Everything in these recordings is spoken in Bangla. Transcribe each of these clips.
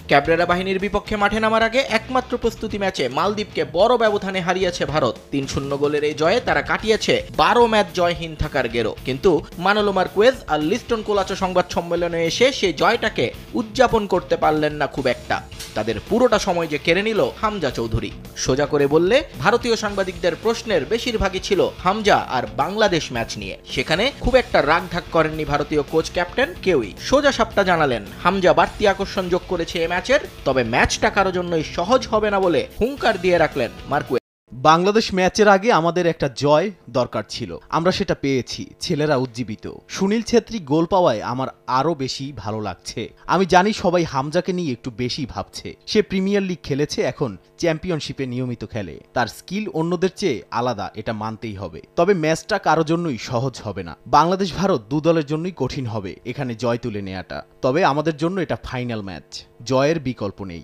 ক্যাবরেরা বাহিনীর বিপক্ষে মাঠে নামার আগে একমাত্র প্রস্তুতি ম্যাচে মালদ্বীপকে বড় ব্যবধানে হারিয়েছে ভারত। ৩-০ গোলের এই জয়ে তারা কাটিয়েছে ১২ ম্যাচ জয়হীন থাকার গেরো। কিন্তু মানোলো মার্কুয়েজ আর লিস্টন কোলাচো সংবাদ সম্মেলনে এসে সেই জয়টাকে উদযাপন করতে পারলেন না খুব একটা। তাদের পুরোটা সময় যে কেড়ে নিল হামজা চৌধুরী। সোজা করে বললে ভারতীয় সাংবাদিকদের প্রশ্নের বেশিরভাগই ছিল হামজা আর বাংলাদেশ ম্যাচ নিয়ে। সেখানে খুব একটা রাগঢাক করেননি ভারতীয় কোচ ক্যাপ্টেন কেউই। সোজা সাপটা জানালেন হামজা বাড়তি আকর্ষণ যোগ করেছে এ ম্যাচের, তবে ম্যাচটা কারো জন্যই সহজ হবে না বলে হুঙ্কার দিয়ে রাখলেন মার্কুয়েজ। বাংলাদেশ ম্যাচের আগে আমাদের একটা জয় দরকার ছিল, আমরা সেটা পেয়েছি। ছেলেরা উজ্জীবিত। সুনীল ছেত্রী গোল পাওয়ায় আমার আরো বেশি ভালো লাগছে। আমি জানি সবাই হামজাকে নিয়ে একটু বেশি ভাবছে। সে প্রিমিয়ার লিগ খেলেছে, এখন চ্যাম্পিয়নশিপে নিয়মিত খেলে। তার স্কিল অন্যদের চেয়ে আলাদা, এটা মানতেই হবে। তবে ম্যাচটা কারো জন্যই সহজ হবে না। বাংলাদেশ ভারত দু দলের জন্যই কঠিন হবে এখানে জয় তুলে নেওয়াটা। তবে আমাদের জন্য এটা ফাইনাল ম্যাচ, জয়ের বিকল্প নেই।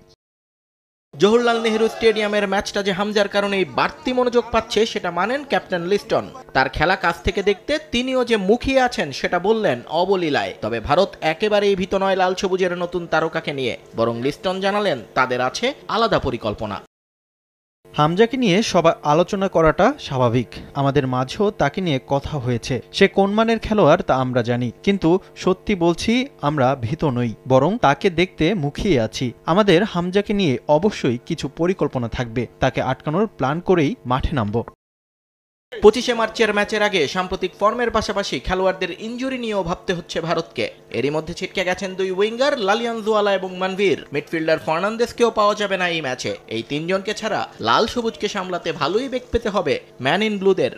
জওহরলাল নেহরু স্টেডিয়ামের ম্যাচটা যে হামজার কারণেই বাড়তি মনোযোগ পাচ্ছে সেটা মানেন ক্যাপ্টেন লিস্টন। তার খেলা কাছ থেকে দেখতে তিনিও যে মুখিয়ে আছেন সেটা বললেন অবলীলায়। তবে ভারত একেবারেই ভীত নয় লাল সবুজের নতুন তারকাকে নিয়ে, বরং লিস্টন জানালেন তাদের আছে আলাদা পরিকল্পনা। হামজাকে নিয়ে সবাই আলোচনা করাটা স্বাভাবিক। আমাদের মাঝেও তাকে নিয়ে কথা হয়েছে। সে কোন মানের খেলোয়াড় তা আমরা জানি, কিন্তু সত্যি বলছি আমরা ভীত নই, বরং তাকে দেখতে মুখিয়ে আছি। আমাদের হামজাকে নিয়ে অবশ্যই কিছু পরিকল্পনা থাকবে। তাকে আটকানোর প্ল্যান করেই মাঠে নামব। ২৫শে মার্চের ম্যাচের আগে সাম্প্রতিক ফর্মের পাশাপাশি খেলোয়াড়দের ইনজুরি নিয়েও ভাবতে হচ্ছে ভারতকে। এরই মধ্যে ছিটকে গেছেন দুই উইঙ্গার লালিয়ানজুয়ালা এবং মানভীর। মিডফিল্ডার ফার্নান্দেসকেও পাওয়া যাবে না এই ম্যাচে। এই তিনজনকে ছাড়া লাল সবুজকে সামলাতে ভালোই বেগ পেতে হবে ম্যান ইন ব্লুদের।